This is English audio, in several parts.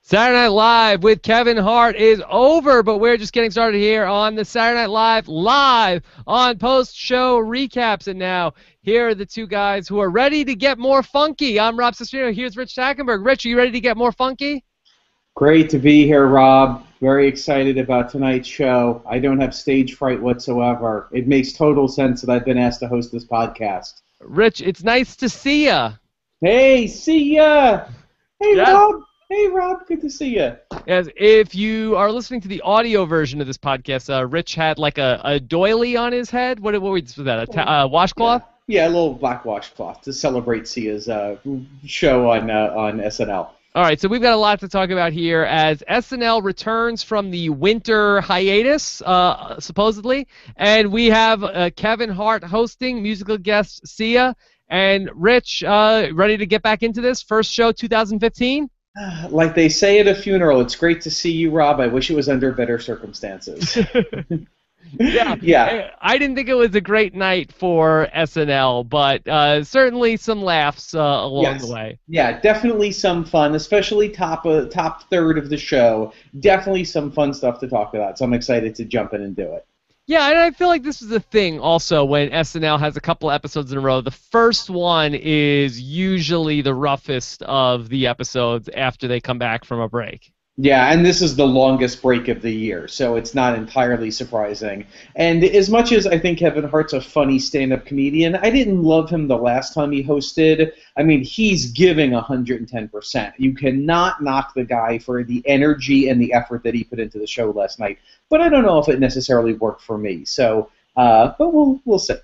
Saturday Night Live with Kevin Hart is over, but we're just getting started here on the Saturday Night Live on post-show recaps. And now, here are the two guys who are ready to get more funky. I'm Rob Cesternino. Here's Rich Stackenberg. Rich, are you ready to get more funky? Great to be here, Rob. Very excited about tonight's show. I don't have stage fright whatsoever. It makes total sense that I've been asked to host this podcast. Rich, it's nice to see ya. Hey, see ya! Hey, Yes. Rob! Hey, Rob, good to see you. Yes, if you are listening to the audio version of this podcast, Rich had like a doily on his head. What was that? A washcloth? Yeah, a little black washcloth to celebrate Sia's show on SNL. All right, so we've got a lot to talk about here as SNL returns from the winter hiatus, supposedly, and we have Kevin Hart hosting, musical guest Sia, and Rich, ready to get back into this? First show 2015? Like they say at a funeral, it's great to see you, Rob. I wish it was under better circumstances. Yeah. I didn't think it was a great night for SNL, but certainly some laughs along the way. Yeah, definitely some fun, especially top third of the show. Definitely some fun stuff to talk about, so I'm excited to jump in and do it. Yeah, and I feel like this is a thing also when SNL has a couple episodes in a row. The first one is usually the roughest of the episodes after they come back from a break. Yeah, and this is the longest break of the year, so it's not entirely surprising. And as much as I think Kevin Hart's a funny stand-up comedian, I didn't love him the last time he hosted. I mean, he's giving 110%. You cannot knock the guy for the energy and the effort that he put into the show last night. But I don't know if it necessarily worked for me. So, but we'll see.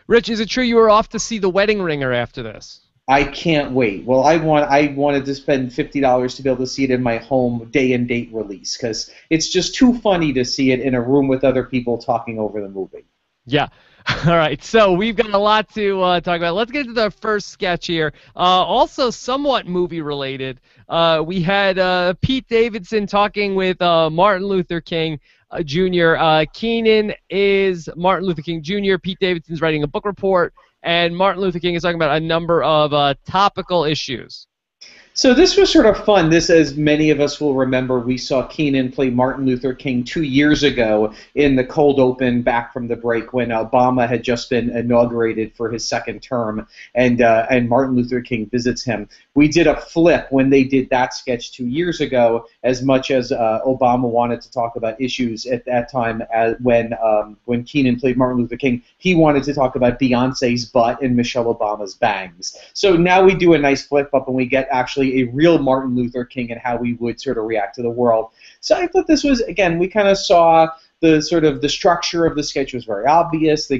Rich, is it true you were off to see The Wedding Ringer after this? I can't wait. Well, I wanted to spend $50 to be able to see it in my home day and date release because it's just too funny to see it in a room with other people talking over the movie. Yeah. All right, so we've got a lot to talk about. Let's get to the first sketch here. Also somewhat movie-related. We had Pete Davidson talking with Martin Luther King Jr. Keenan is Martin Luther King Jr. Pete Davidson's writing a book report, and Martin Luther King is talking about a number of topical issues. So this was sort of fun. This, as many of us will remember, we saw Keenan play Martin Luther King 2 years ago in the cold open back from the break when Obama had just been inaugurated for his second term, and Martin Luther King visits him. We did a flip when they did that sketch 2 years ago, as much as Obama wanted to talk about issues at that time when Keenan played Martin Luther King, he wanted to talk about Beyonce's butt and Michelle Obama's bangs. So now we do a nice flip up and we get actually a real Martin Luther King and how we would sort of react to the world. So I thought this was, again, we kind of saw the sort of the structure of the sketch was very obvious, the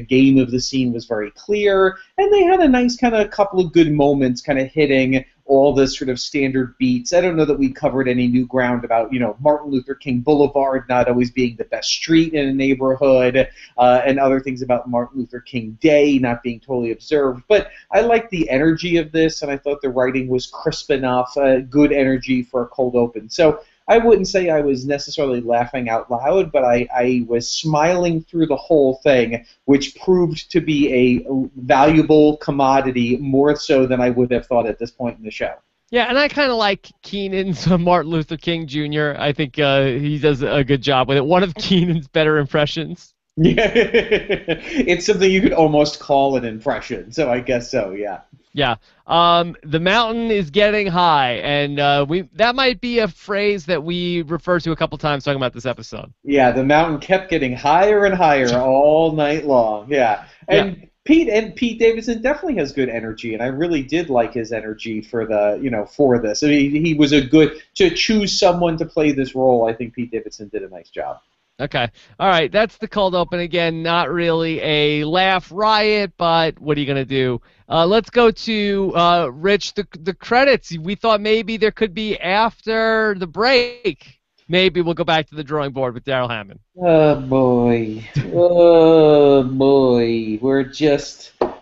game of the scene was very clear, and they had a nice kind of couple of good moments kind of hitting all the sort of standard beats. I don't know that we covered any new ground about, Martin Luther King Boulevard not always being the best street in a neighborhood, and other things about Martin Luther King Day not being totally observed. But I liked the energy of this, and I thought the writing was crisp enough, good energy for a cold open. So I wouldn't say I was necessarily laughing out loud, but I was smiling through the whole thing, which proved to be a valuable commodity more so than I would have thought at this point in the show. Yeah, and I kind of like Keenan's Martin Luther King Jr. I think he does a good job with it. One of Keenan's better impressions. Yeah, it's something you could almost call an impression, so I guess so, yeah. Yeah. The mountain is getting high, and that might be a phrase that we refer to a couple times talking about this episode. Yeah, the mountain kept getting higher and higher all night long. Yeah. And yeah. Pete Davidson definitely has good energy, and I really did like his energy for this. I mean, he was to choose someone to play this role. I think Pete Davidson did a nice job. Okay. All right. That's the cold open. Again, not really a laugh riot, but what are you going to do? Let's go to Rich, the credits. We thought maybe there could be after the break. Maybe we'll go back to the drawing board with Daryl Hammond. Oh, boy. Oh, boy.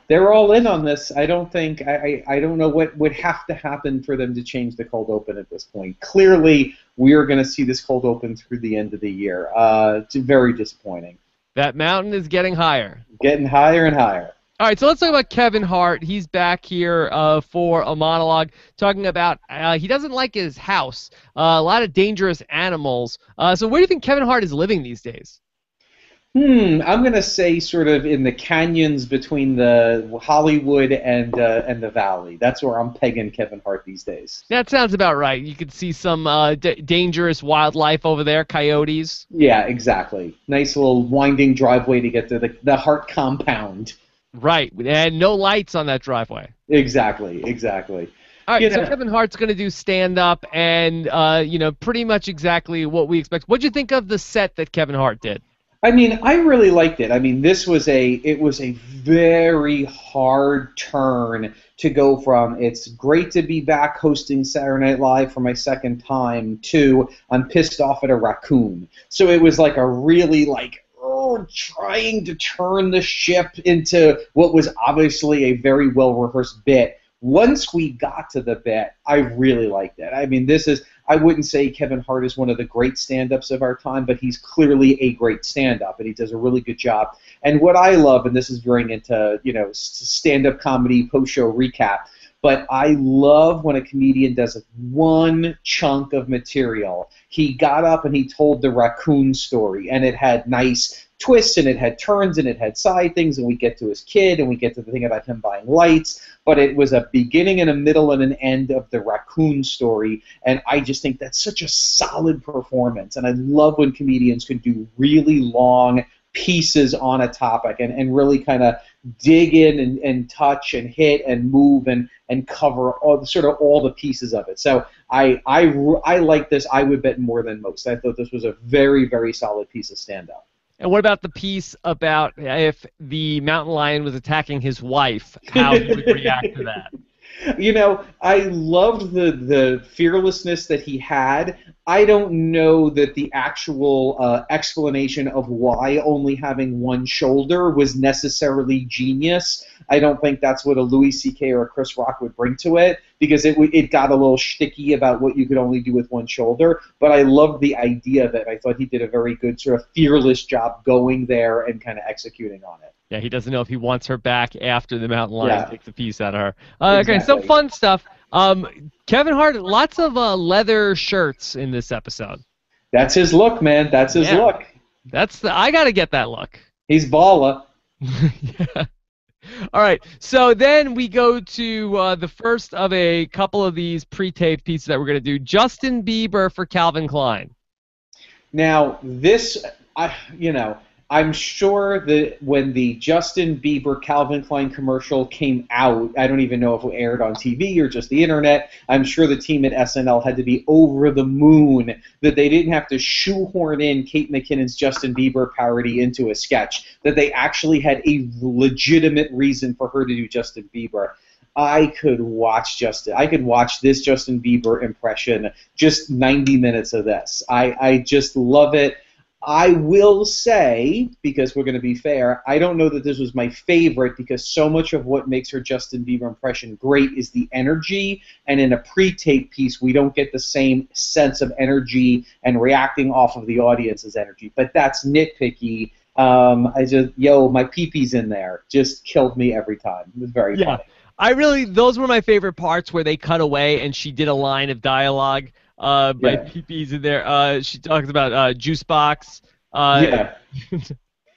They're all in on this. I don't know what would have to happen for them to change the cold open at this point. Clearly, we are going to see this cold open through the end of the year. It's very disappointing. That mountain is getting higher. Getting higher and higher. All right, so let's talk about Kevin Hart. He's back here for a monologue talking about he doesn't like his house, a lot of dangerous animals. So where do you think Kevin Hart is living these days? I'm gonna say sort of in the canyons between the Hollywood and the Valley. That's where I'm pegging Kevin Hart these days. That sounds about right. You could see some dangerous wildlife over there, coyotes. Yeah, exactly. Nice little winding driveway to get to the Hart compound. Right, and no lights on that driveway. Exactly, exactly. All right, You so know, Kevin Hart's going to do stand-up, and pretty much exactly what we expect. What'd you think of the set that Kevin Hart did? I mean, I really liked it. I mean, it was a very hard turn to go from it's great to be back hosting Saturday Night Live for my second time to I'm pissed off at a raccoon. So it was like a really trying to turn the ship into what was obviously a very well rehearsed bit. Once we got to the bit, I really liked it. I mean, I wouldn't say Kevin Hart is one of the great stand-ups of our time, but he's clearly a great stand-up, and he does a really good job. And what I love, and this is veering into, stand-up comedy post-show recap, but I love when a comedian does one chunk of material. He got up and he told the raccoon story, and it had nice twists, and it had turns, and it had side things, and we get to his kid, and we get to the thing about him buying lights, but it was a beginning and a middle and an end of the raccoon story, and I just think that's such a solid performance, and I love when comedians can do really long pieces on a topic and really kind of dig in and touch and hit and move and cover all the pieces of it. So I like this. I would bet more than most. I thought this was a very, very solid piece of stand-up. And what about the piece about if the mountain lion was attacking his wife, how he would react to that? I loved the fearlessness that he had. I don't know that the actual explanation of why only having one shoulder was necessarily genius. I don't think that's what a Louis C.K. or a Chris Rock would bring to it, because it got a little shticky about what you could only do with one shoulder. But I loved the idea of it. I thought he did a very good sort of fearless job going there and kind of executing on it. Yeah, he doesn't know if he wants her back after the mountain lion takes a piece out of her. Exactly. Okay, some fun stuff. Kevin Hart, lots of leather shirts in this episode. That's his look, man. That's his look. I gotta get that look. He's baller. Yeah. All right, so then we go to the first of a couple of these pre-taped pieces that we're gonna do. Justin Bieber for Calvin Klein. Now, I'm sure that when the Justin Bieber Calvin Klein commercial came out, I don't even know if it aired on TV or just the internet, I'm sure the team at SNL had to be over the moon that they didn't have to shoehorn in Kate McKinnon's Justin Bieber parody into a sketch, that they actually had a legitimate reason for her to do Justin Bieber. I could watch this Justin Bieber impression, just 90 minutes of this. I just love it. I will say, because we're going to be fair, I don't know that this was my favorite, because so much of what makes her Justin Bieber impression great is the energy, and in a pre-tape piece, we don't get the same sense of energy and reacting off of the audience's energy. But that's nitpicky. My pee-pee's in there. Just killed me every time. It was very funny. Those were my favorite parts where they cut away and she did a line of dialogue. My pee-pee's in there. She talks about juice box.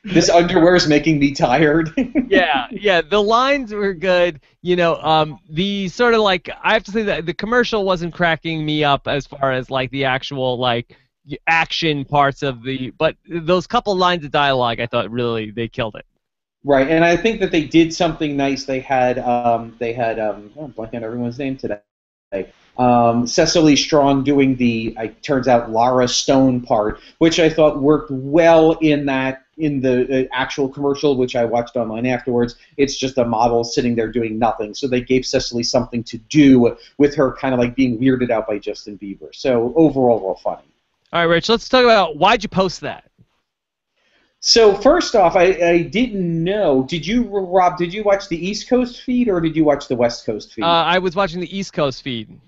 This underwear is making me tired. yeah. The lines were good. The sort of I have to say that the commercial wasn't cracking me up as far as the actual action parts of but those couple lines of dialogue, I thought really they killed it. Right, and I think that they did something nice. They had I'm blanking on everyone's name today. Cecily Strong doing turns out Lara Stone part, which I thought worked well in the actual commercial, which I watched online afterwards. It's just a model sitting there doing nothing. So they gave Cecily something to do with her kind of being weirded out by Justin Bieber. So overall, real funny. All right, Rich, let's talk about why'd you post that? So first off, I didn't know. Rob, did you watch the East Coast feed or did you watch the West Coast feed? I was watching the East Coast feed.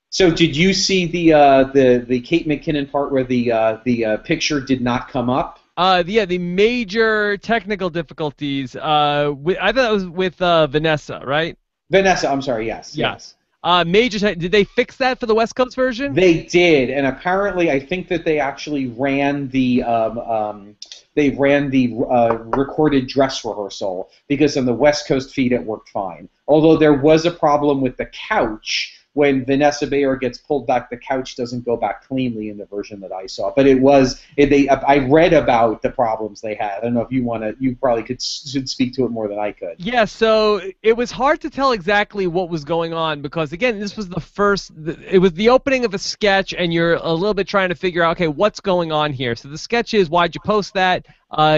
So did you see the Kate McKinnon part where the picture did not come up? The major technical difficulties. I thought it was with Vanessa, right? Vanessa, I'm sorry. Yes, Yeah. yes. Did they fix that for the West Coast version? They did, and apparently, I think that they actually ran the recorded dress rehearsal because on the West Coast feed it worked fine. Although there was a problem with the couch when Vanessa Bayer gets pulled back, the couch doesn't go back cleanly in the version that I saw. But I read about the problems they had. I don't know if you probably should speak to it more than I could. Yeah, so it was hard to tell exactly what was going on because again, this was it was the opening of a sketch, and you're a little bit trying to figure out, okay, what's going on here. So the sketch is, why'd you post that?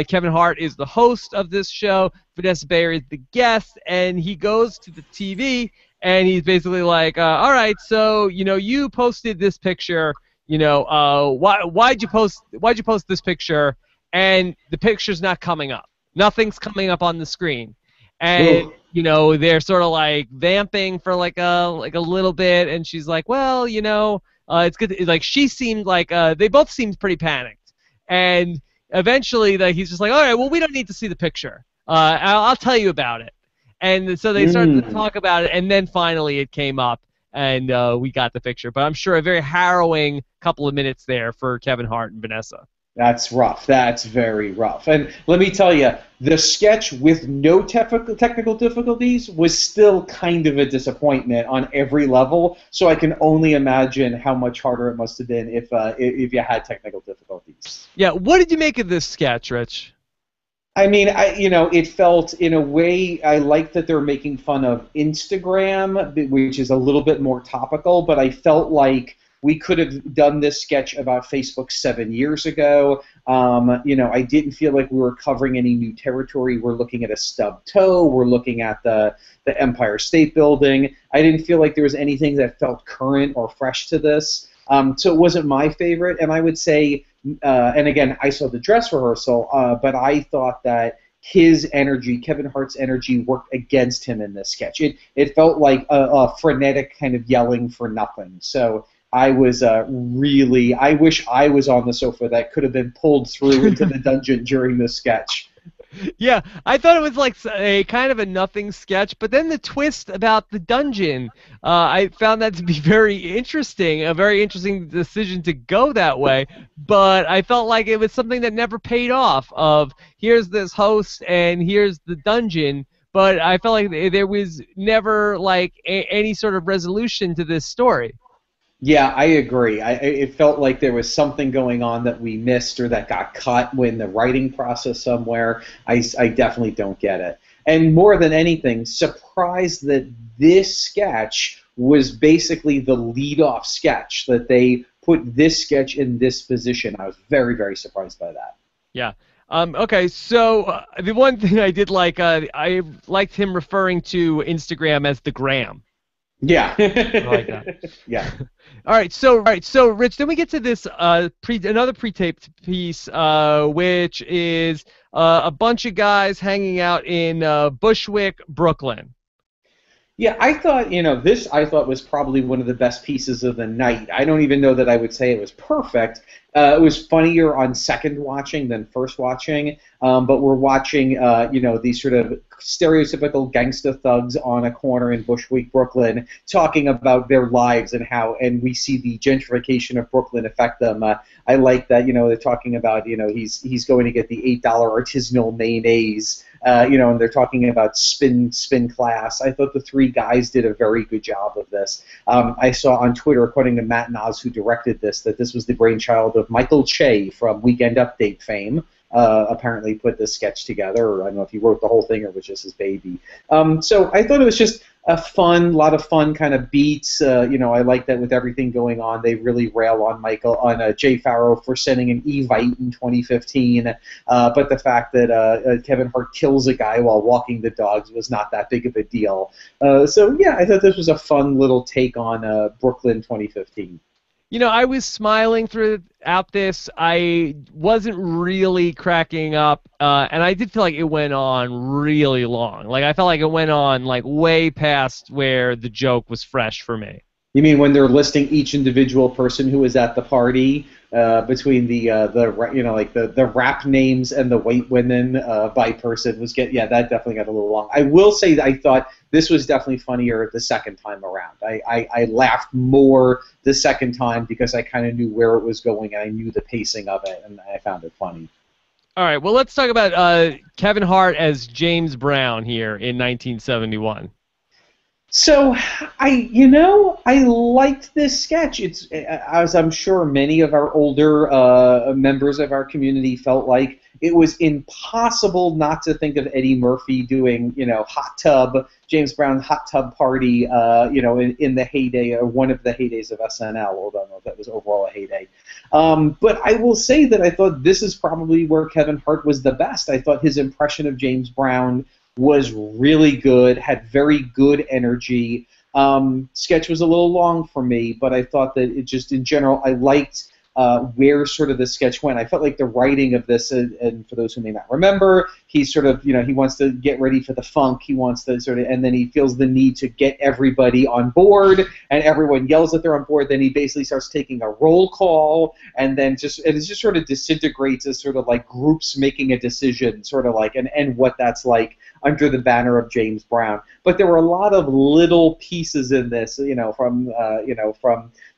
Kevin Hart is the host of this show. Vanessa Bayer is the guest, and he goes to the TV, and he's basically like, all right, so you posted this picture. Why'd you post this picture? And the picture's not coming up. Nothing's coming up on the screen, and they're sort of like vamping for like a little bit, and she's like, well, it's good. Like she seemed like they both seemed pretty panicked, and eventually he's just like, all right, well, we don't need to see the picture. I'll tell you about it, and so they started to talk about it, and then finally it came up, and we got the picture. But I'm sure a very harrowing couple of minutes there for Kevin Hart and Vanessa. That's rough. That's very rough. And let me tell you, the sketch with no technical difficulties was still kind of a disappointment on every level. So I can only imagine how much harder it must have been if you had technical difficulties. Yeah. What did you make of this sketch, Rich? I mean, it felt, in a way, I like that they're making fun of Instagram, which is a little bit more topical, but I felt like we could have done this sketch about Facebook 7 years ago. I didn't feel like we were covering any new territory. We're looking at a stubbed toe. We're looking at the Empire State Building. I didn't feel like there was anything that felt current or fresh to this. So it wasn't my favorite. And I would say, and again, I saw the dress rehearsal, but I thought that his energy, Kevin Hart's energy, worked against him in this sketch. It felt like a frenetic kind of yelling for nothing. So I was I wish I was on the sofa that could have been pulled through into the dungeon during this sketch. Yeah, I thought it was like a kind of a nothing sketch, but then the twist about the dungeon, I found that to be very interesting, a very interesting decision to go that way, but I felt like it was something that never paid off, of here's this host and here's the dungeon, but I felt like there was never like any sort of resolution to this story. Yeah, I agree. It felt like there was something going on that we missed or that got cut in the writing process somewhere. I definitely don't get it. And more than anything, surprised that this sketch was basically the lead-off sketch, that they put this sketch in this position. I was very, very surprised by that. Yeah. Okay, so the one thing I did like, I liked him referring to Instagram as the Gram. Yeah. I like that. Yeah. All right, so Rich, then we get to this another pre-taped piece, which is a bunch of guys hanging out in Bushwick, Brooklyn. Yeah, I thought, this I thought was probably one of the best pieces of the night. I don't even know that I would say it was perfect. It was funnier on second watching than first watching, but we're watching, these sort of stereotypical gangsta thugs on a corner in Bushwick, Brooklyn, talking about their lives and we see the gentrification of Brooklyn affect them. I like that, they're talking about, he's going to get the $8 artisanal mayonnaise, and they're talking about spin class. I thought the three guys did a very good job of this. I saw on Twitter, according to Matt Noz, who directed this, that this was the brainchild of Michael Che from Weekend Update fame. Apparently put this sketch together, or I don't know if he wrote the whole thing or it was just his baby. So I thought it was just a lot of fun kind of beats. I like that with everything going on, they really rail on Jay Pharoah for sending an Evite in 2015. But the fact that Kevin Hart kills a guy while walking the dogs was not that big of a deal. So yeah, I thought this was a fun little take on Brooklyn 2015. I was smiling throughout this. I wasn't really cracking up, and I did feel like it went on really long. Like I felt like it went on like way past where the joke was fresh for me. You mean when they're listing each individual person who was at the party between the rap names and the white women by person was that definitely got a little long. I will say that I thought this was definitely funnier the second time around. I laughed more the second time because I kind of knew where it was going and I knew the pacing of it and I found it funny. All right, well, let's talk about Kevin Hart as James Brown here in 1971. So I liked this sketch. It's as I'm sure many of our older members of our community felt like it was impossible not to think of Eddie Murphy doing hot tub James Brown hot tub party in the heyday or one of the heydays of SNL. Although I don't know if that was overall a heyday. But I will say that I thought this is probably where Kevin Hart was the best. I thought his impression of James Brown was really good, had very good energy. Sketch was a little long for me, but I thought that it just, in general, I liked where sort of the sketch went. I felt like the writing of this, and for those who may not remember, he sort of, he wants to get ready for the funk. He wants to sort of, and then he feels the need to get everybody on board, and everyone yells that they're on board. Then he basically starts taking a roll call, and then it just sort of disintegrates as sort of like groups making a decision, sort of like, and what that's like under the banner of James Brown. But there were a lot of little pieces in this, from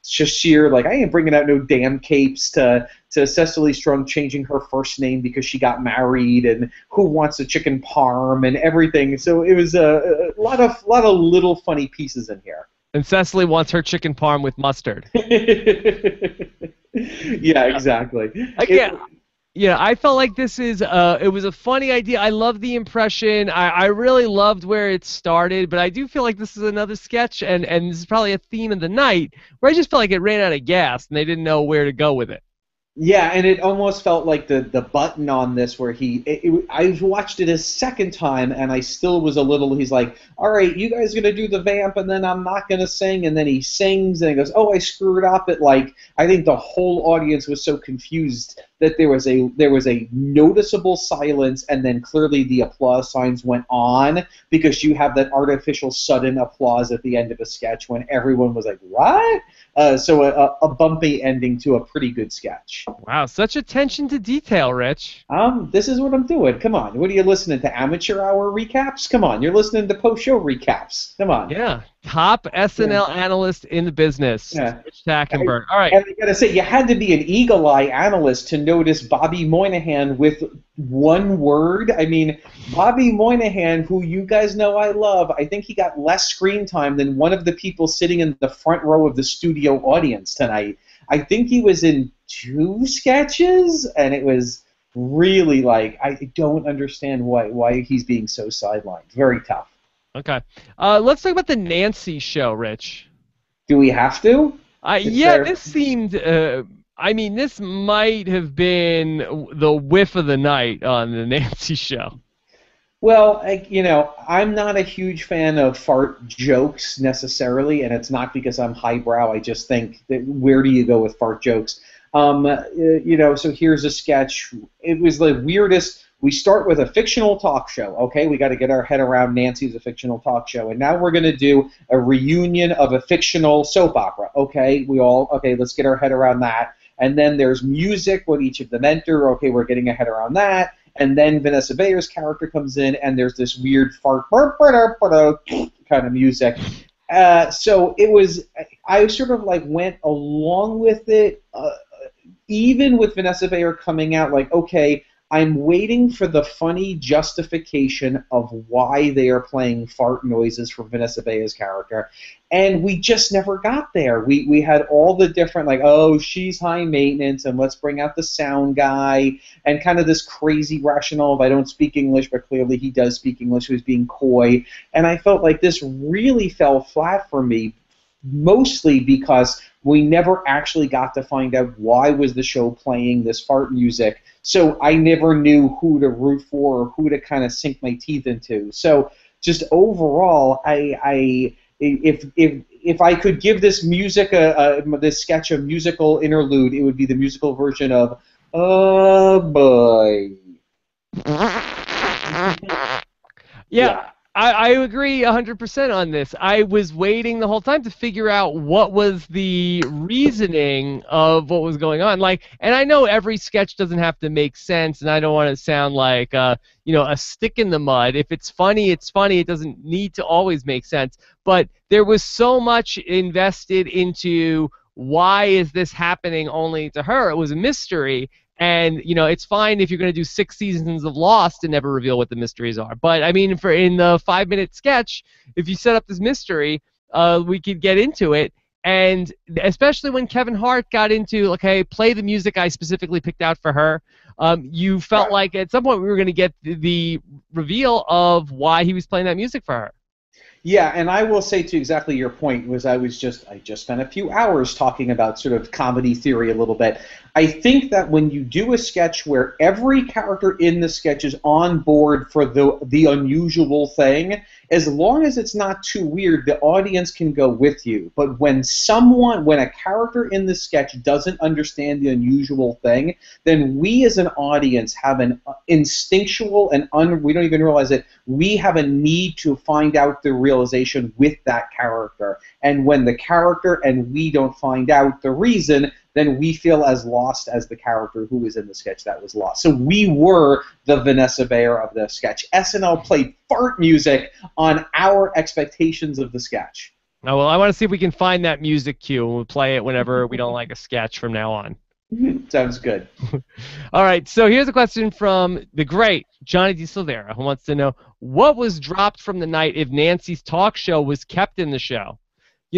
Shashir, like, I ain't bringing out no damn capes, to Cecily Strong changing her first name because she got married, and who wants a chicken parm and everything. So it was a lot of little funny pieces in here. And Cecily wants her chicken parm with mustard. Yeah, exactly. Yeah, I felt like this is it was a funny idea. I love the impression. I really loved where it started, but I do feel like this is another sketch, and this is probably a theme of the night, where I just felt like it ran out of gas, and they didn't know where to go with it. Yeah, and it almost felt like the button on this where I watched it a second time, and I still was a little, he's like, all right, you guys are going to do the vamp, and then I'm not going to sing, and then he sings, and he goes, oh, I screwed up. I think the whole audience was so confused that there was a noticeable silence, and then clearly the applause signs went on, because you have that artificial sudden applause at the end of a sketch when everyone was like, what? So a bumpy ending to a pretty good sketch. Wow, such attention to detail, Rich. This is what I'm doing. Come on. What are you listening to? Amateur hour recaps? Come on. You're listening to post-show recaps. Come on. Yeah. Top SNL analyst in the business. Yeah. Rich Tackenberg. All right. And I gotta say, you had to be an eagle-eye analyst to notice Bobby Moynihan with one word. I mean, Bobby Moynihan, who you guys know I love, I think he got less screen time than one of the people sitting in the front row of the studio audience tonight. I think he was in 2 sketches, and it was really like, I don't understand why he's being so sidelined. Very tough. Okay. Let's talk about the Nancy show, Rich. Do we have to? This seemed... this might have been the whiff of the night on the Nancy show. Well, I'm not a huge fan of fart jokes necessarily, and it's not because I'm highbrow. I just think that where do you go with fart jokes? So here's a sketch. It was the weirdest. We start with a fictional talk show. Okay, we got to get our head around Nancy's a fictional talk show, and now we're going to do a reunion of a fictional soap opera. Okay, let's get our head around that. And then there's music with each of them enter. Okay, we're getting our head around that. And then Vanessa Bayer's character comes in, and there's this weird fart kind of music. So it was, I sort of like went along with it, even with Vanessa Bayer coming out like, okay, I'm waiting for the funny justification of why they are playing fart noises for Vanessa Bayer's character, and we just never got there. We had all the different, like, oh, she's high maintenance, and let's bring out the sound guy, and kind of this crazy rationale of I don't speak English, but clearly he does speak English, who's being coy, and I felt like this really fell flat for me, mostly because we never actually got to find out why was the show playing this fart music, so I never knew who to root for or who to kind of sink my teeth into. So just overall, if I could give this music this sketch a musical interlude, it would be the musical version of "Oh Boy." Yeah. I agree 100% on this. I was waiting the whole time to figure out what was the reasoning of what was going on. Like, and I know every sketch doesn't have to make sense, and I don't want to sound like, a stick in the mud. If it's funny, it's funny. It doesn't need to always make sense. But there was so much invested into why is this happening only to her. It was a mystery. And it's fine if you're going to do 6 seasons of Lost and never reveal what the mysteries are. But I mean, for in the 5-minute sketch, if you set up this mystery, we could get into it. And especially when Kevin Hart got into, okay, play the music I specifically picked out for her, you felt like at some point we were going to get the reveal of why he was playing that music for her. Yeah, and I will say to exactly your point was I just spent a few hours talking about sort of comedy theory a little bit. I think that when you do a sketch where every character in the sketch is on board for the unusual thing, as long as it's not too weird, the audience can go with you. But when a character in the sketch doesn't understand the unusual thing, then we as an audience have an instinctual and we don't even realize it, we have a need to find out the realization with that character. And when the character and we don't find out the reason, then we feel as lost as the character who was in the sketch that was lost. So we were the Vanessa Bayer of the sketch. SNL played fart music on our expectations of the sketch. Oh, well, I want to see if we can find that music cue, and we'll play it whenever we don't like a sketch from now on. Sounds good. All right, so here's a question from the great Johnny D. Silvera, who wants to know, what was dropped from the night if Nancy's talk show was kept in the show?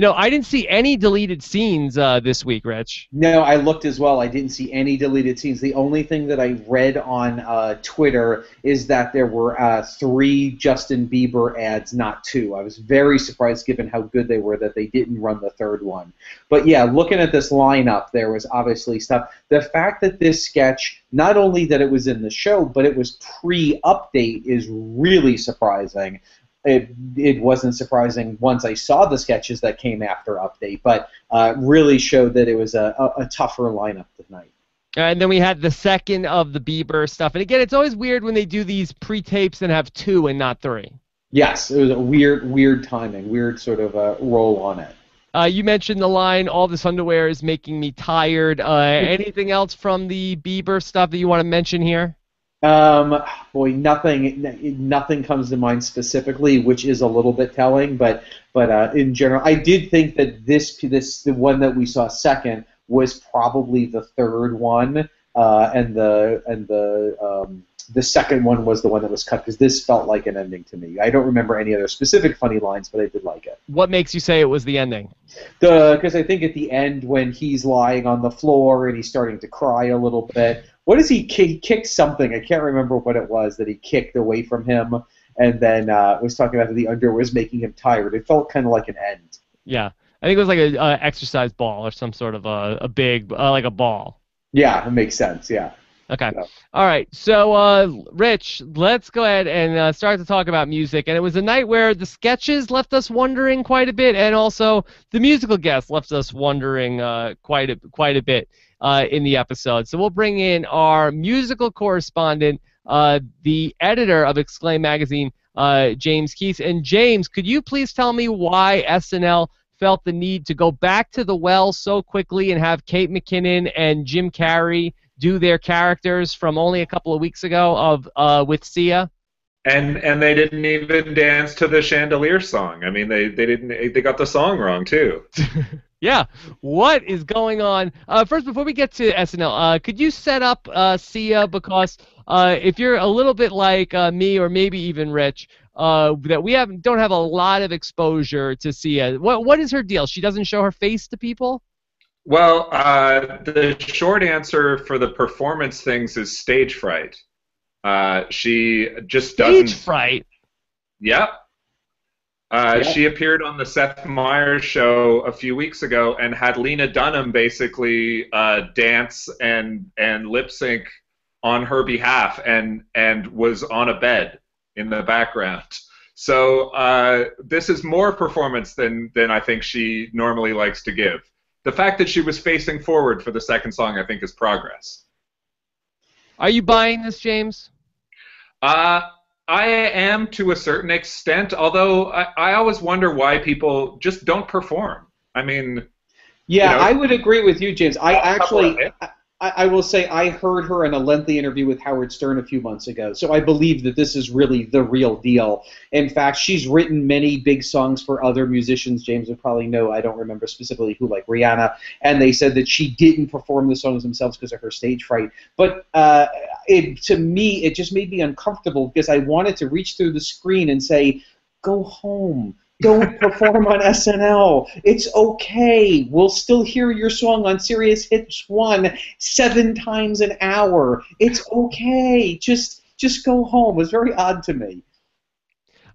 I didn't see any deleted scenes this week, Rich. No, I looked as well. I didn't see any deleted scenes. The only thing that I read on Twitter is that there were 3 Justin Bieber ads, not 2. I was very surprised, given how good they were, that they didn't run the 3rd one. But yeah, looking at this lineup, there was obviously stuff. The fact that this sketch, not only that it was in the show, but it was pre-update is really surprising. It wasn't surprising once I saw the sketches that came after update, but really showed that it was a tougher lineup tonight. And then we had the second of the Bieber stuff. And again, it's always weird when they do these pre-tapes and have 2 and not 3. Yes, it was a weird timing, weird sort of roll on it. You mentioned the line, all this underwear is making me tired. Anything else from the Bieber stuff that you want to mention here? Boy, nothing comes to mind specifically, which is a little bit telling. But in general, I did think that the one that we saw second was probably the 3rd one, and the second one was the one that was cut, because this felt like an ending to me. I don't remember any other specific funny lines, but I did like it. What makes you say it was the ending? Because I think at the end, when he's lying on the floor and he's starting to cry a little bit. What is he kicked something? I can't remember what it was that he kicked away from him, and then was talking about the underwear was making him tired. It felt kind of like an end. Yeah, I think it was like an exercise ball or some sort of a big, like a ball. Yeah, it makes sense, yeah. Okay. So. All right. So, Rich, let's go ahead and start to talk about music. And it was a night where the sketches left us wondering quite a bit, and also the musical guests left us wondering quite a bit in the episode. So we'll bring in our musical correspondent, the editor of Exclaim Magazine, James Keith. And James, could you please tell me why SNL felt the need to go back to the well so quickly and have Kate McKinnon and Jim Carrey do their characters from only a couple of weeks ago with Sia? And they didn't even dance to the Chandelier song. I mean, they got the song wrong too. Yeah, what is going on? First, before we get to SNL, could you set up Sia, because if you're a little bit like me or maybe even Rich, that we don't have a lot of exposure to Sia. What is her deal? She doesn't show her face to people? Well, the short answer for the performance things is stage fright. She just doesn't. Stage fright? Yep. She appeared on the Seth Meyers show a few weeks ago and had Lena Dunham basically dance and lip sync on her behalf and was on a bed in the background. So this is more performance than I think she normally likes to give. The fact that she was facing forward for the second song, I think, is progress. Are you buying this, James? I am to a certain extent, although I always wonder why people just don't perform. I mean, Yeah, you I know, would agree with you, James. I a couple of actually, I will say I heard her in a lengthy interview with Howard Stern a few months ago, so I believe that this is really the real deal. In fact, she's written many big songs for other musicians. James would probably know, I don't remember specifically who, like Rihanna, and they said that she didn't perform the songs themselves because of her stage fright. But to me, it just made me uncomfortable because I wanted to reach through the screen and say, go home. Don't perform on SNL. It's okay. We'll still hear your song on Sirius Hits 1 7 times an hour. It's okay. Just go home. It was very odd to me.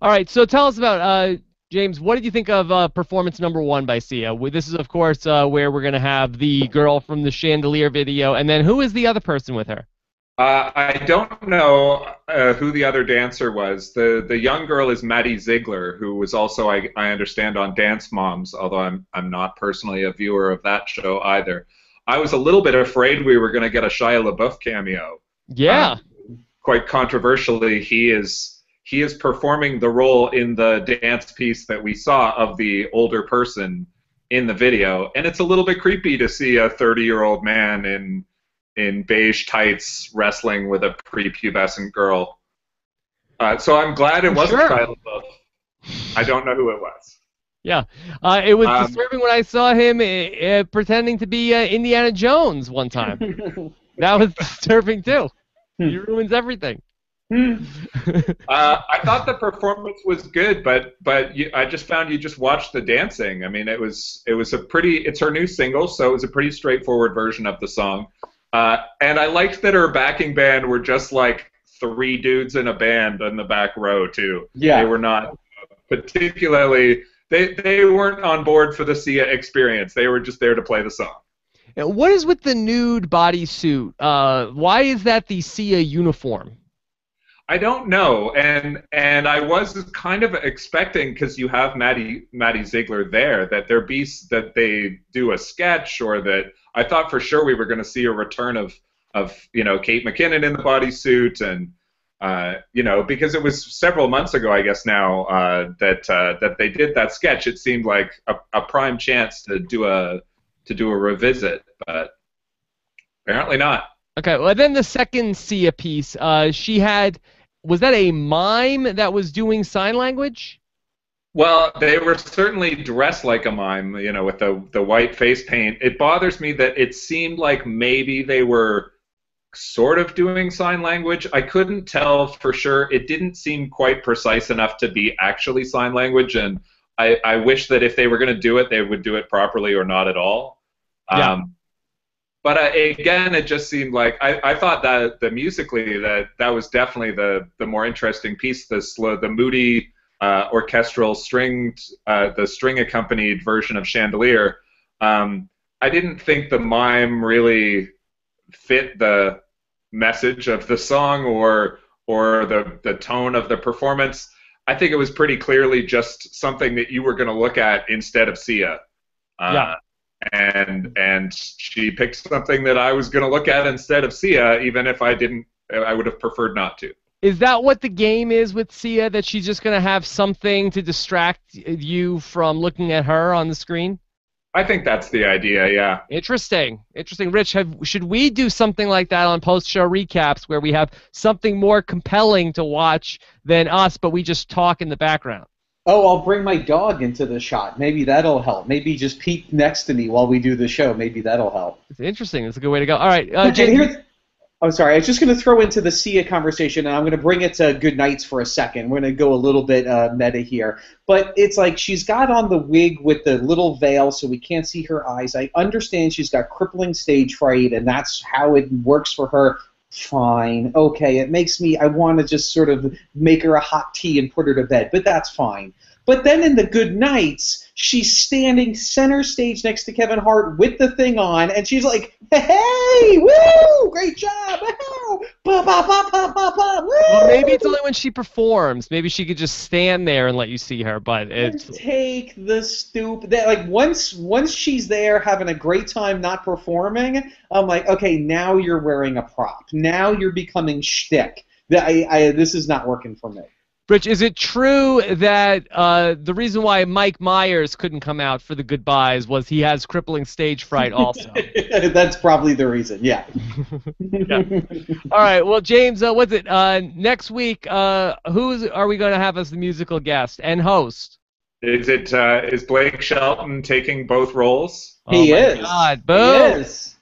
All right, so tell us about James. What did you think of performance number 1 by Sia? This is, of course, where we're gonna have the girl from the chandelier video, and then who is the other person with her? I don't know who the other dancer was. The young girl is Maddie Ziegler, who was also, I understand, on Dance Moms, although I'm not personally a viewer of that show either. I was a little bit afraid we were going to get a Shia LaBeouf cameo. Yeah. Quite controversially, he is performing the role in the dance piece that we saw of the older person in the video, and it's a little bit creepy to see a 30-year-old man in beige tights wrestling with a prepubescent girl. So I'm glad it wasn't Shia LaBeouf. I don't know who it was. Yeah. It was disturbing when I saw him pretending to be Indiana Jones one time. That was disturbing, too. He ruins everything. I thought the performance was good, but I just found you just watched the dancing. I mean, it's her new single, so it was a pretty straightforward version of the song. And I liked that her backing band were just like 3 dudes in a band in the back row too. Yeah. They were not particularly. They weren't on board for the Sia experience. They were just there to play the song. And what is with the nude bodysuit? Why is that the Sia uniform? I don't know, and I was kind of expecting, because you have Maddie Ziegler there, that that they do a sketch, or that I thought for sure we were going to see a return of Kate McKinnon in the bodysuit, and because it was several months ago, I guess now, that they did that sketch. It seemed like a prime chance to do a revisit, but apparently not. Okay, well then the second Sia piece, was that a mime that was doing sign language? Well, they were certainly dressed like a mime, with the white face paint. It bothers me that it seemed like maybe they were sort of doing sign language. I couldn't tell for sure. It didn't seem quite precise enough to be actually sign language, and I wish that if they were going to do it, they would do it properly or not at all. Yeah. But again, it just seemed like I thought that musically that was definitely the more interesting piece. The moody orchestral the string accompanied version of Chandelier. I didn't think the mime really fit the message of the song or the tone of the performance. I think it was pretty clearly just something that you were going to look at instead of Sia. Yeah. And she picked something that I was going to look at instead of Sia, even if I would have preferred not to. Is that what the game is with Sia, that she's just going to have something to distract you from looking at her on the screen? I think that's the idea, yeah. Interesting. Rich, should we do something like that on post-show recaps where we have something more compelling to watch than us, but we just talk in the background? Oh, I'll bring my dog into the shot. Maybe that'll help. Maybe just peek next to me while we do the show. Maybe that'll help. It's interesting. It's a good way to go. All right, I'm sorry. I was just going to throw into the Sia conversation, and I'm going to bring it to Good Nights for a second. We're going to go a little bit meta here. But it's like she's got on the wig with the little veil so we can't see her eyes. I understand she's got crippling stage fright, and that's how it works for her. Fine. Okay, it makes me, I want to just sort of make her a hot tea and put her to bed, but that's fine. But then in the Good Nights, she's standing center stage next to Kevin Hart with the thing on, and she's like, hey, woo, great job, woo, ba, ba, ba, ba, ba, ba, woo. Well, maybe it's only when she performs. Maybe she could just stand there and let you see her, but it's... Take the stoop. Like, once she's there having a great time not performing, I'm like, okay, now you're wearing a prop. Now you're becoming shtick. This is not working for me. Rich, is it true that the reason why Mike Myers couldn't come out for the goodbyes was he has crippling stage fright also? That's probably the reason, yeah. Yeah. All right, well, James, what's it? Next week, who are we going to have as the musical guest and host? Is Blake Shelton taking both roles? He is. God, boom. He is.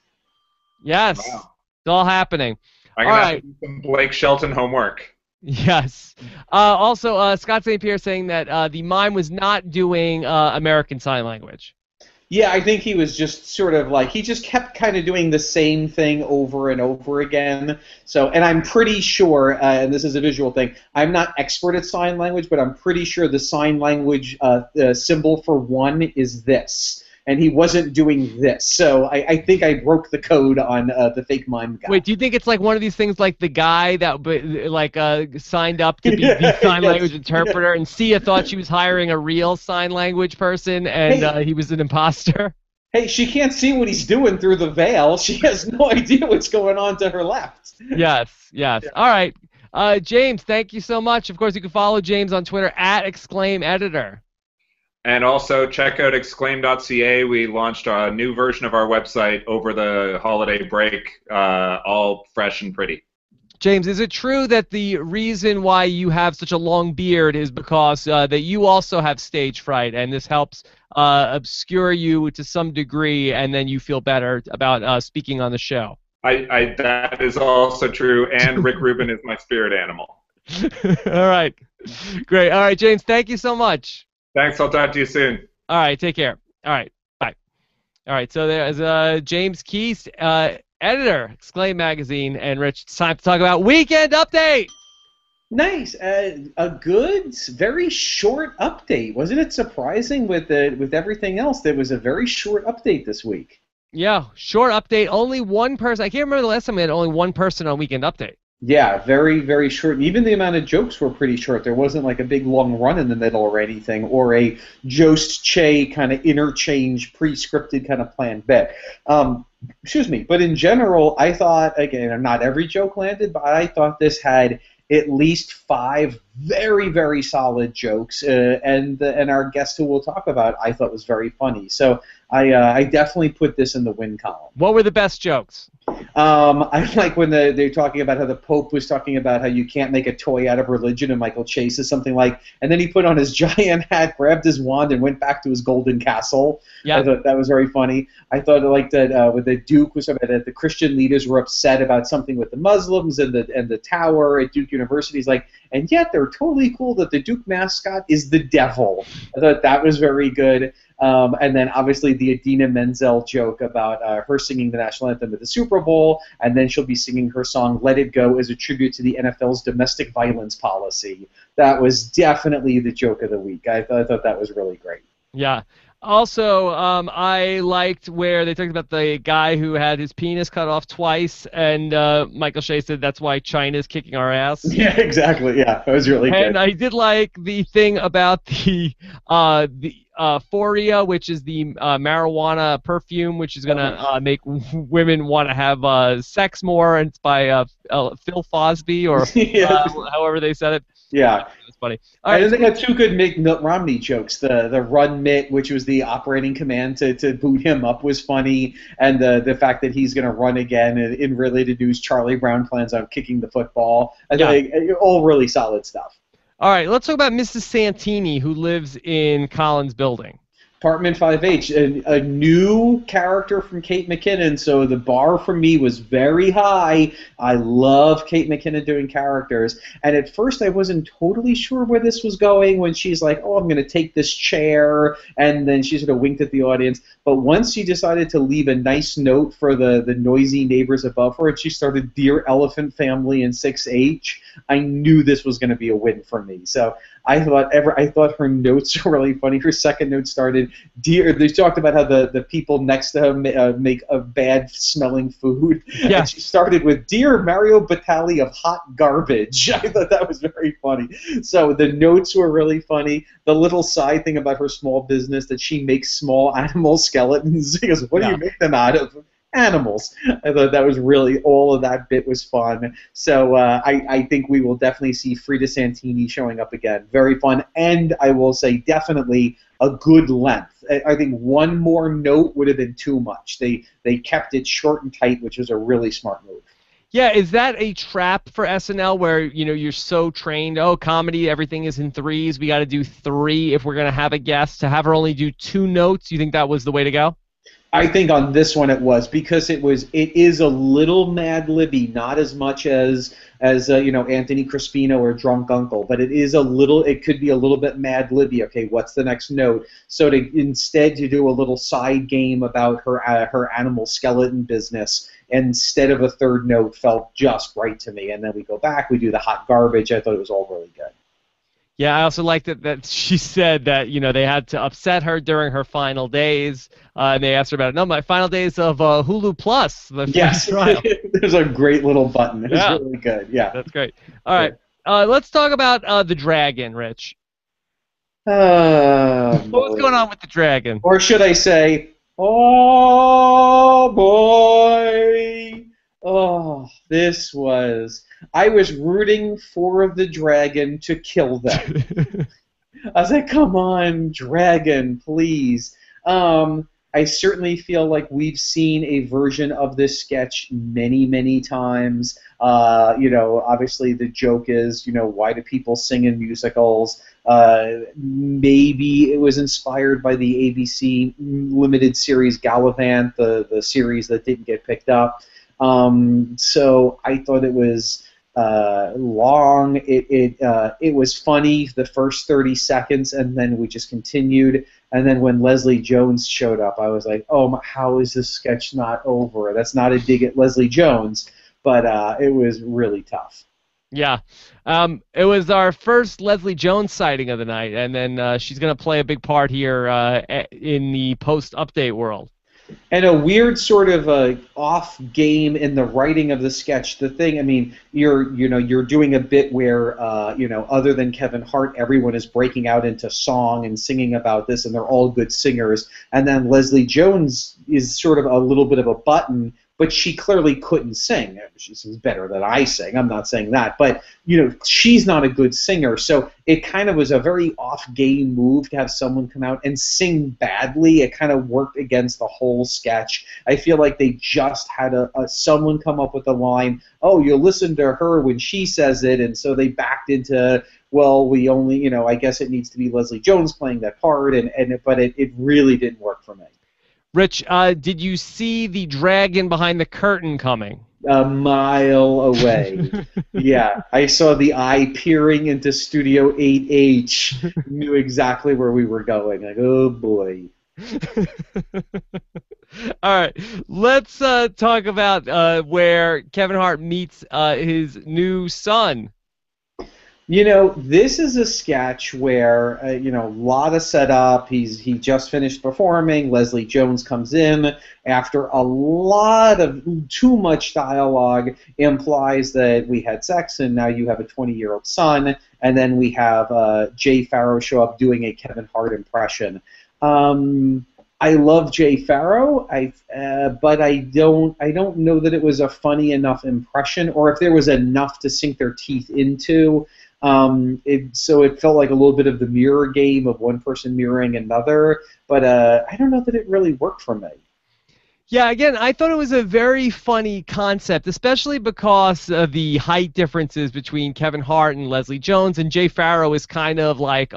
Yes, Wow. it's all happening. I'm going to have to do some Blake Shelton homework. Yes. Also, Scott St. Pierre saying that the mime was not doing American Sign Language. Yeah, I think he was just sort of like, he just kept kind of doing the same thing over and over again. So, and I'm pretty sure, and this is a visual thing, I'm not expert at sign language, but I'm pretty sure the sign language symbol for one is this. And he wasn't doing this. So I think I broke the code on the fake mime guy. Wait, do you think it's like one of these things like the guy that signed up to be the sign language interpreter and Sia thought she was hiring a real sign language person and he was an imposter? Hey, she can't see what he's doing through the veil. She has no idea what's going on to her left. Yes. Yeah. All right. James, thank you so much. Of course, you can follow James on Twitter @ExclaimEditor. And also check out exclaim.ca. We launched a new version of our website over the holiday break, all fresh and pretty. James, is it true that the reason why you have such a long beard is because that you also have stage fright, and this helps obscure you to some degree, and then you feel better about speaking on the show? That is also true, and Rick Rubin is my spirit animal. All right. Great. All right, James, thank you so much. Thanks. I'll talk to you soon. All right. Take care. All right. Bye. All right. So there's James Keast, editor, Exclaim Magazine, and Rich. It's time to talk about Weekend Update. Nice. A good, very short update. Wasn't it surprising with everything else? There was a very short update this week. Yeah, short update. Only one person. I can't remember the last time we had only one person on Weekend Update. Yeah, very, very short. And even the amount of jokes were pretty short. There wasn't like a big long run in the middle or anything, or a Jost Che kind of interchange, pre-scripted kind of planned bit. Excuse me. But in general, I thought, again, not every joke landed, but I thought this had at least 5 very, very solid jokes, and our guest who we'll talk about I thought was very funny. So I definitely put this in the win column. What were the best jokes? I like when they're talking about how the Pope was talking about how you can't make a toy out of religion, and Michael Chase is something like, and then he put on his giant hat, grabbed his wand, and went back to his golden castle. Yeah. I thought that was very funny. I thought like that with the Duke was about that the Christian leaders were upset about something with the Muslims and the tower at Duke University. He's like, and yet they're totally cool that the Duke mascot is the devil. I thought that was very good. And then obviously the Idina Menzel joke about her singing the national anthem at the Super Bowl, and then she'll be singing her song "Let It Go" as a tribute to the NFL's domestic violence policy. That was definitely the joke of the week. I thought that was really great. Yeah. Also, I liked where they talked about the guy who had his penis cut off twice, and Michael Shea said that's why China's kicking our ass. Yeah, exactly. Yeah, that was really good. And I did like the thing about the Pharoah, which is the marijuana perfume, which is gonna make women want to have sex more, and it's by Phil Fosby or however they said it. Yeah. That's funny. All right, and they got 2 good Mitt Romney jokes. The run Mitt, which was the operating command to boot him up, was funny, and the fact that he's going to run again. In related news, Charlie Brown plans on kicking the football. All really solid stuff. All right, let's talk about Mrs. Santini, who lives in Collins Building. Apartment 5H, a new character from Kate McKinnon, so the bar for me was very high. I love Kate McKinnon doing characters, and at first I wasn't totally sure where this was going when she's like, oh, I'm going to take this chair, and then she sort of winked at the audience, but once she decided to leave a nice note for the noisy neighbors above her, and she started Dear Elephant Family in 6H, I knew this was going to be a win for me. So I thought her notes were really funny. Her second note started, they talked about how the people next to her make a bad smelling food. Yeah. And she started with, Dear Mario Batali of Hot Garbage. I thought that was very funny. So the notes were really funny. The little side thing about her small business that she makes small animal skeletons. He goes, what do you make them out of? animals. I thought that was really, all of that bit was fun. So I think we will definitely see Frida Santini showing up again. Very fun, and I will say definitely a good length. I think one more note would have been too much. They kept it short and tight, which was a really smart move. Yeah, is that a trap for SNL where, you're so trained, comedy, everything is in threes, we got to do three if we're going to have a guest, to have her only do two notes? You think that was the way to go? I think on this one it was, because it is a little Mad Libby, not as much as Anthony Crispino or Drunk Uncle, but it could be a little bit Mad Libby. Okay, what's the next note? So instead to do a little side game about her animal skeleton business instead of a third note felt just right to me. And then we go back, we do the hot garbage. I thought it was all really good. Yeah, I also liked that she said that, they had to upset her during her final days, and they asked her about it. No, my final days of Hulu Plus, the free trial. There's a great little button. It's really good. Yeah. That's great. All right, let's talk about the dragon, Rich. What was going on with the dragon? Or should I say, oh, boy. Oh, I was rooting for the dragon to kill them. I was like, come on, dragon, please. I certainly feel like we've seen a version of this sketch many, many times. Obviously the joke is, why do people sing in musicals? Maybe it was inspired by the ABC limited series Gallivant, the series that didn't get picked up. So I thought it was long. It was funny the first 30 seconds, and then we just continued. And then when Leslie Jones showed up, I was like, oh, how is this sketch not over? That's not a dig at Leslie Jones, but it was really tough. Yeah. It was our first Leslie Jones sighting of the night, and then she's going to play a big part here in the post-update world. And a weird sort of off game in the writing of the sketch. The thing, I mean, you're doing a bit where other than Kevin Hart, everyone is breaking out into song and singing about this, and they're all good singers. And then Leslie Jones is sort of a little bit of a button, but she clearly couldn't sing. She sings better than I sing. I'm not saying that, but she's not a good singer. So it kind of was a very off-game move to have someone come out and sing badly. It kind of worked against the whole sketch. I feel like they just had someone come up with a line. Oh, you'll listen to her when she says it, and so they backed into, well, we only, I guess it needs to be Leslie Jones playing that part, but it really didn't work for me. Rich, did you see the dragon behind the curtain coming? A mile away. Yeah, I saw the eye peering into Studio 8H. Knew exactly where we were going. Like, oh boy. All right, let's talk about where Kevin Hart meets his new son. This is a sketch where, a lot of setup. He just finished performing. Leslie Jones comes in after a lot of too much dialogue implies that we had sex and now you have a 20-year-old son. And then we have Jay Pharoah show up doing a Kevin Hart impression. I love Jay Pharoah, but I don't know that it was a funny enough impression, or if there was enough to sink their teeth into. So it felt like a little bit of the mirror game of one person mirroring another, but I don't know that it really worked for me. Yeah, again, I thought it was a very funny concept, especially because of the height differences between Kevin Hart and Leslie Jones, and Jay Pharoah is kind of like,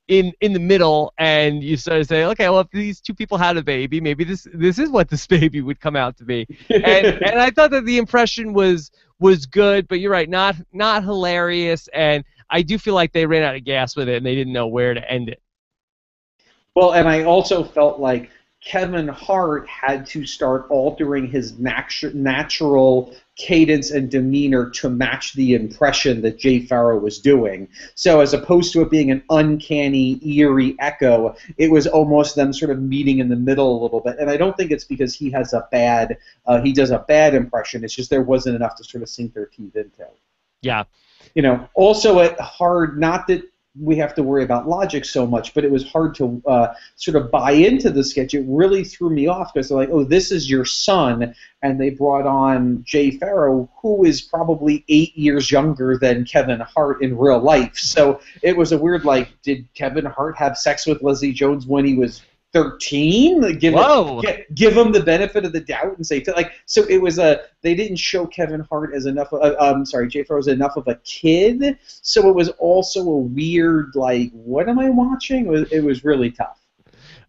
in the middle, and you sort of say, okay, well, if these two people had a baby, maybe this is what this baby would come out to be. And I thought that the impression was good, but you're right, not hilarious, and I do feel like they ran out of gas with it, and they didn't know where to end it. Well, and I also felt like Kevin Hart had to start altering his natural cadence and demeanor to match the impression that Jay Pharoah was doing. So as opposed to it being an uncanny, eerie echo, it was almost them sort of meeting in the middle a little bit. And I don't think it's because he does a bad impression. It's just there wasn't enough to sort of sink their teeth into. Yeah. Also at Hart, not that we have to worry about logic so much, but it was hard to sort of buy into the sketch. It really threw me off because they're like, oh, this is your son, and they brought on Jay Pharoah, who is probably 8 years younger than Kevin Hart in real life. So it was a weird, like, did Kevin Hart have sex with Leslie Jones when he was 13? Like, give him the benefit of the doubt and say, like, so it was they didn't show Kevin Hart as enough Jay Pharoah was enough of a kid, so it was also a weird, like, what am I watching? It was really tough.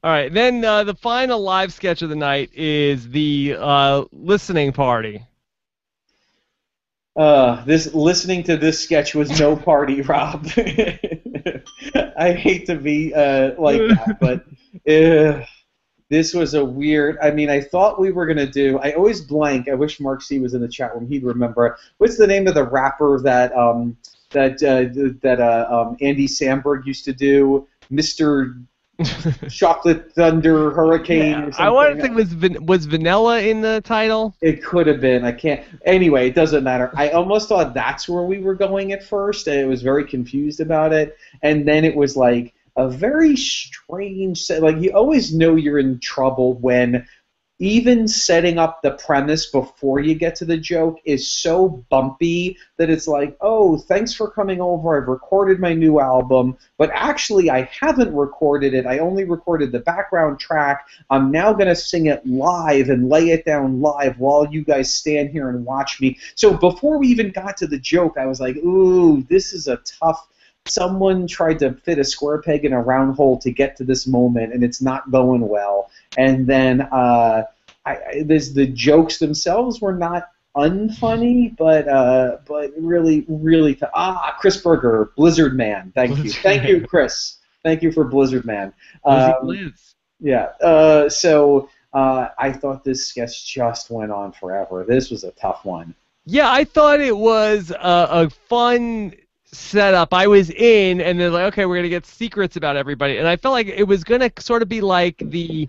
All right, then the final live sketch of the night is the listening party. Listening to this sketch was no party, Rob. I hate to be like that, but this was a weird. I mean, I thought we were gonna do. I always blank. I wish Mark C was in the chat room. He'd remember. What's the name of the rapper that Andy Samberg used to do? Mr. Chocolate Thunder Hurricane. Yeah, or something. I want to think was Vanilla in the title? It could have been. I can't. Anyway, it doesn't matter. I almost thought that's where we were going at first, and I was very confused about it. And then it was like a very strange. Like, you always know you're in trouble when even setting up the premise before you get to the joke is so bumpy that it's like, oh, thanks for coming over. I've recorded my new album, but actually I haven't recorded it. I only recorded the background track. I'm now going to sing it live and lay it down live while you guys stand here and watch me. So before we even got to the joke, I was like, ooh, this is a tough. Someone tried to fit a square peg in a round hole to get to this moment, and it's not going well. And then the jokes themselves were not unfunny, but really, really Chris Berger, Blizzard Man. Thank you, Chris. Thank you for Blizzard Man. Yeah. So I thought this sketch just went on forever. This was a tough one. Yeah, I thought it was a fun setup. I was in, and they're like, okay, we're gonna get secrets about everybody, and I felt like it was gonna sort of be like the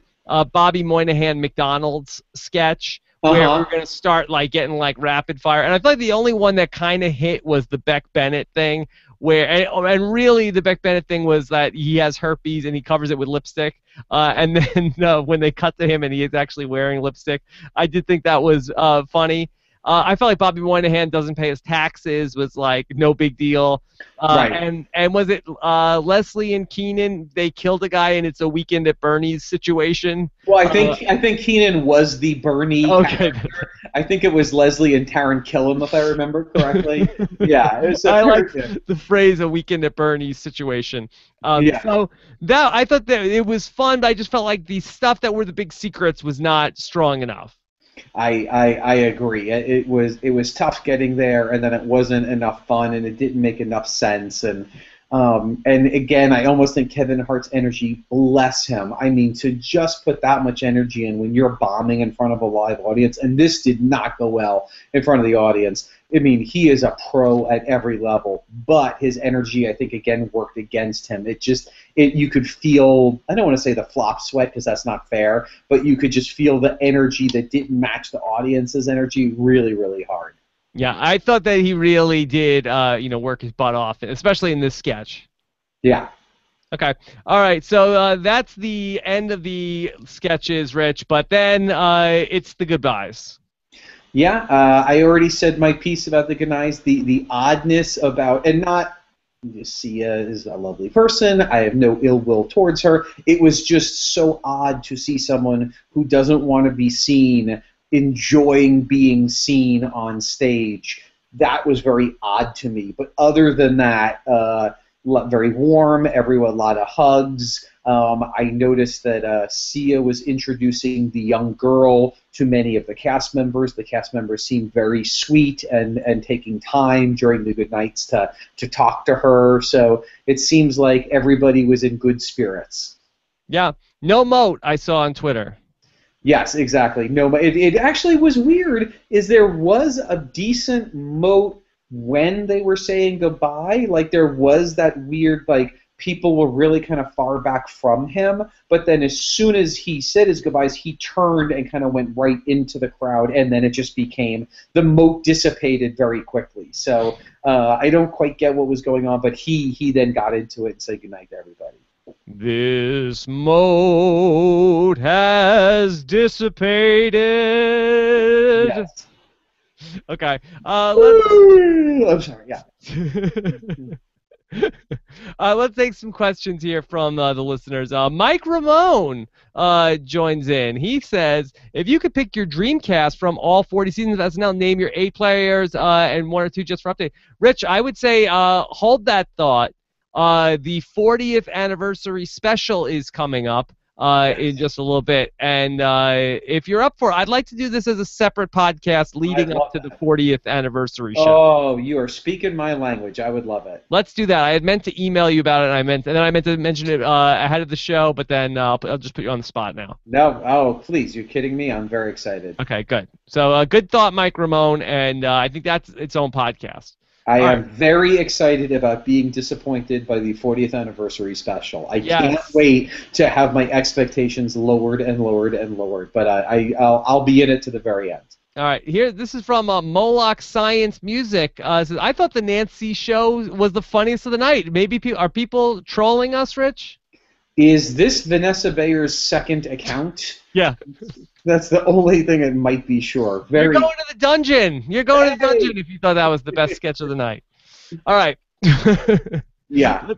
Bobby Moynihan McDonald's sketch, where we're gonna start like getting like rapid fire, and I feel like the only one that kind of hit was the Beck Bennett thing, where and really the Beck Bennett thing was that he has herpes and he covers it with lipstick, and then when they cut to him and he is actually wearing lipstick, I did think that was funny. I felt like Bobby Moynihan doesn't pay his taxes was like no big deal. Right. And was it Leslie and Keenan? They killed a guy and it's a Weekend at Bernie's situation. Well, I think Keenan was the Bernie character. I think it was Leslie and Taron Killam, if I remember correctly. Yeah, it was I like the phrase "a Weekend at Bernie's situation." So that I thought that it was fun, but I just felt like the stuff that were the big secrets was not strong enough. I agree. It was tough getting there, and then it wasn't enough fun, and it didn't make enough sense. And again, I almost think Kevin Hart's energy, bless him. I mean, to just put that much energy in when you're bombing in front of a live audience, and this did not go well in front of the audience. I mean, he is a pro at every level, but his energy, I think, again, worked against him. You could feel, I don't want to say the flop sweat because that's not fair, but you could just feel the energy that didn't match the audience's energy really, really hard. Yeah, I thought that he really did, work his butt off, especially in this sketch. Yeah. Okay. All right. So that's the end of the sketches, Rich. But then it's the goodbyes. Yeah, I already said my piece about the goodbyes. The oddness about, and not Sia is a lovely person. I have no ill will towards her. It was just so odd to see someone who doesn't want to be seen enjoying being seen on stage. That was very odd to me. But other than that, very warm, everyone, a lot of hugs. I noticed that Sia was introducing the young girl to many of the cast members. The cast members seemed very sweet and taking time during the good nights to talk to her. So it seems like everybody was in good spirits. Yeah. No moat I saw on Twitter. Yes, exactly. No, it actually was weird. There was a decent moat when they were saying goodbye. Like, there was that weird, like, people were really kind of far back from him. But then as soon as he said his goodbyes, he turned and kind of went right into the crowd, and then it just became, the moat dissipated very quickly. So I don't quite get what was going on, but he then got into it and said goodnight to everybody. This moat has dissipated. Yes. Okay. I'm sorry. Yeah. Let's take some questions here from the listeners. Mike Ramone joins in. He says, if you could pick your dream cast from all 40 seasons of SNL, name your 8 players and 1 or 2 just for update. Rich, I would say hold that thought. The 40th anniversary special is coming up in just a little bit. And if you're up for it, I'd like to do this as a separate podcast leading up to the 40th anniversary show. Oh, you are speaking my language. I would love it. Let's do that. I had meant to email you about it, and then I meant to mention it ahead of the show, but then I'll just put you on the spot now. No, oh, please. You're kidding me? I'm very excited. Okay, good. So good thought, Mike Ramone, and I think that's its own podcast. I am very excited about being disappointed by the 40th anniversary special. I can't wait to have my expectations lowered and lowered and lowered, but I'll be in it to the very end. All right, this is from Moloch Science Music. It says, I thought the Nancy show was the funniest of the night. Maybe are people trolling us, Rich? Is this Vanessa Bayer's second account? Yeah. That's the only thing it might be sure. You're going to the dungeon. You're going to the dungeon if you thought that was the best sketch of the night. All right. Yeah.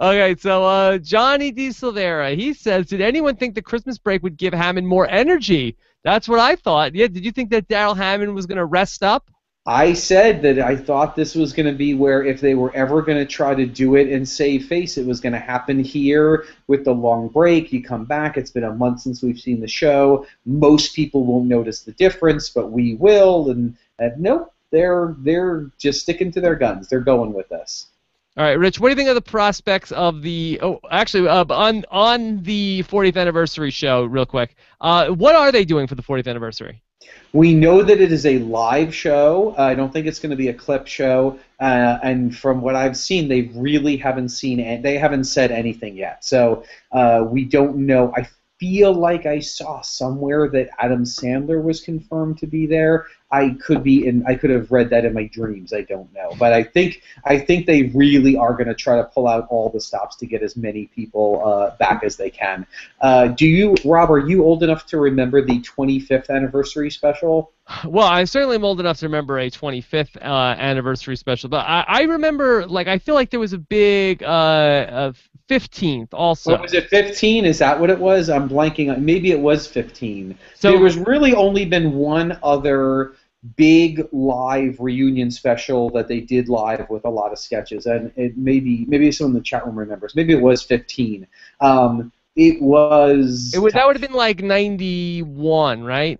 Okay, so Johnny D. Silvera, he says, did anyone think the Christmas break would give Hammond more energy? That's what I thought. Yeah, did you think that Daryl Hammond was going to rest up? I said that I thought this was going to be where if they were ever going to try to do it and save face, it was going to happen here with the long break. You come back. It's been a month since we've seen the show. Most people won't notice the difference, but we will. And nope, they're just sticking to their guns. They're going with this. All right, Rich, what do you think of the prospects of the on the 40th anniversary show, real quick? What are they doing for the 40th anniversary? We know that it is a live show. I don't think it's going to be a clip show. And from what I've seen, they really haven't they haven't said anything yet. So we don't know. I feel like I saw somewhere that Adam Sandler was confirmed to be there. I could have read that in my dreams. I don't know, but I think they really are going to try to pull out all the stops to get as many people back as they can. Rob? Are you old enough to remember the 25th anniversary special? Well, I certainly am old enough to remember a 25th anniversary special, but I remember, I feel like there was a big 15th also. What was it, 15? Is that what it was? I'm blanking. Maybe it was 15. So there was really only been one other big live reunion special that they did live with a lot of sketches, and maybe someone in the chat room remembers. Maybe it was 15. That would have been like 91, right?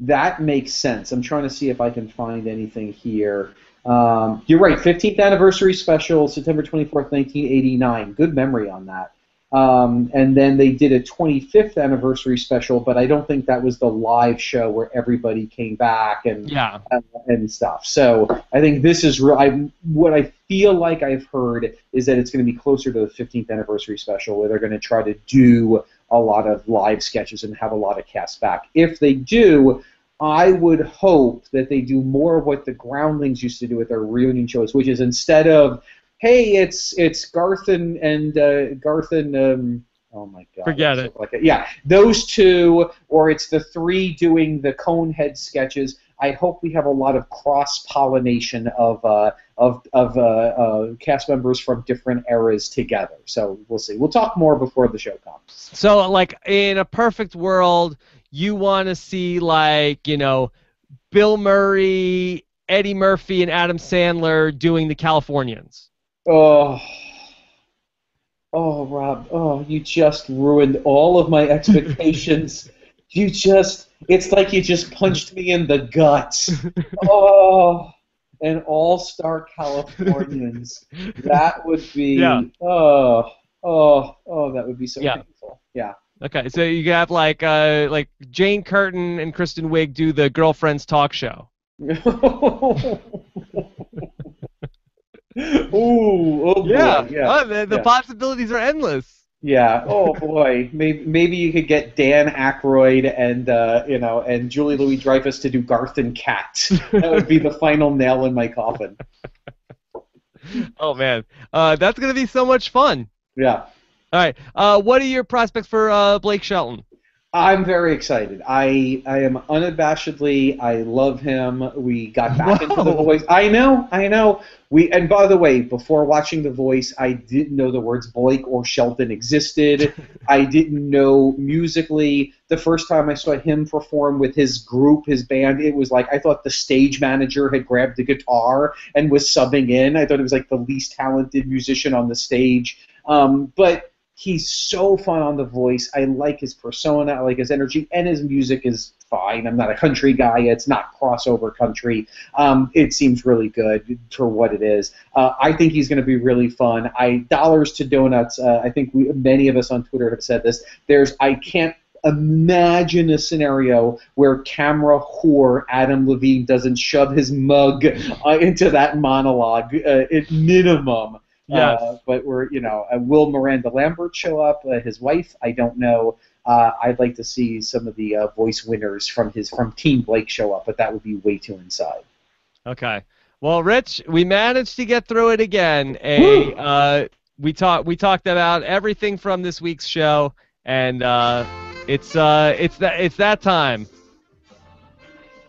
That makes sense. I'm trying to see if I can find anything here. You're right, 15th anniversary special, September 24th, 1989. Good memory on that. And then they did a 25th anniversary special, but I don't think that was the live show where everybody came back and stuff. So I think this is what I feel like I've heard is that it's going to be closer to the 15th anniversary special, where they're going to try to do a lot of live sketches and have a lot of cast back. If they do, I would hope that they do more of what the Groundlings used to do with their reunion shows, which is instead of, hey, it's Garth and oh my God, forget it. Yeah, those two, or it's the three doing the Conehead sketches. I hope we have a lot of cross-pollination of cast members from different eras together. So we'll see. We'll talk more before the show comes. So, in a perfect world, you want to see, Bill Murray, Eddie Murphy, and Adam Sandler doing the Californians. Oh, Rob. Oh, you just ruined all of my expectations. It's like you just punched me in the guts. Oh, an all-star Californians. That would be, that would be so painful. Yeah. Okay, so you got like Jane Curtin and Kristen Wiig do the Girlfriends talk show. Ooh, oh Yeah. boy, yeah, The yeah. possibilities are endless. Yeah. Oh boy. Maybe you could get Dan Aykroyd and and Julie Louis-Dreyfus to do Garth and Kat. That would be the final nail in my coffin. Oh man, that's gonna be so much fun. Yeah. All right. What are your prospects for Blake Shelton? I'm very excited. I am unabashedly. I love him. We got back into The Whoa. Voice. I know. And by the way, before watching The Voice, I didn't know the words Blake or Shelton existed. I didn't know musically. The first time I saw him perform with his group, his band, it was like I thought the stage manager had grabbed the guitar and was subbing in. I thought it was like the least talented musician on the stage. But he's so fun on The Voice. I like his persona. I like his energy, and his music is fine. I'm not a country guy. It's not crossover country. It seems really good for what it is. I think he's going to be really fun. Dollars to donuts. I think many of us on Twitter have said this. I can't imagine a scenario where camera whore Adam Levine doesn't shove his mug into that monologue at minimum. Yes. But will Miranda Lambert show up? His wife? I don't know. I'd like to see some of the voice winners from Team Blake show up, but that would be way too inside. Okay. Well, Rich, we managed to get through it again. We talked about everything from this week's show, and it's that time.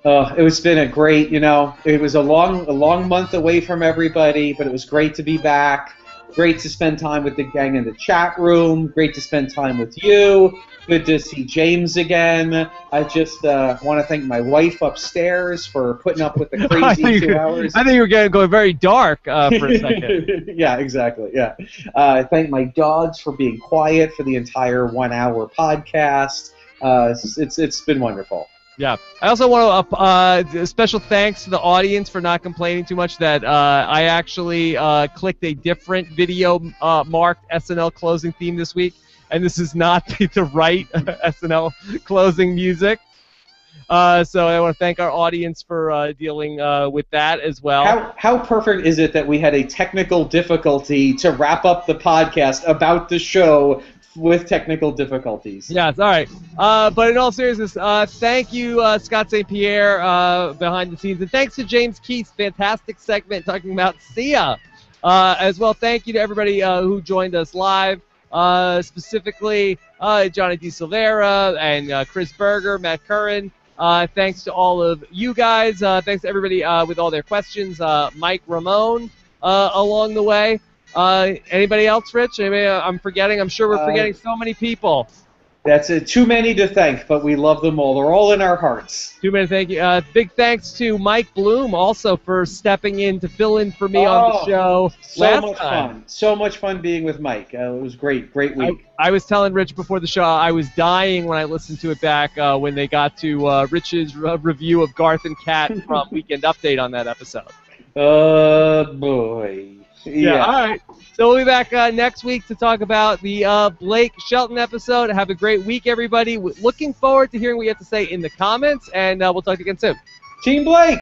It's been a great, it was a long month away from everybody, but it was great to be back. Great to spend time with the gang in the chat room. Great to spend time with you. Good to see James again. I just want to thank my wife upstairs for putting up with the crazy 2 hours. I think you were going very dark for a second. Yeah, exactly. Yeah. Thank my dogs for being quiet for the entire 1 hour podcast. It's been wonderful. Yeah. I also want to special thanks to the audience for not complaining too much that I actually clicked a different video marked SNL closing theme this week, and this is not the right SNL closing music. So I want to thank our audience for dealing with that as well. How perfect is it that we had a technical difficulty to wrap up the podcast about the show with technical difficulties? Yes, all right. But in all seriousness, thank you, Scott St. Pierre, behind the scenes, and thanks to James Keith's fantastic segment talking about Sia. As well, thank you to everybody who joined us live, specifically Johnny D. Silvera and Chris Berger, Matt Curran. Thanks to all of you guys. Thanks to everybody with all their questions. Mike Ramone along the way. Anybody else, Rich? I'm forgetting. I'm sure we're forgetting so many people. That's too many to thank, but we love them all. They're all in our hearts. Too many, thank you. Big thanks to Mike Bloom also for stepping in to fill in for me on the show last time. So much fun being with Mike. It was great week. I was telling Rich before the show I was dying when I listened to it back when they got to Rich's review of Garth and Kat from Weekend Update on that episode. Boy. Yeah. All right. So we'll be back next week to talk about the Blake Shelton episode. Have a great week, everybody. Looking forward to hearing what you have to say in the comments, and we'll talk again soon. Team Blake!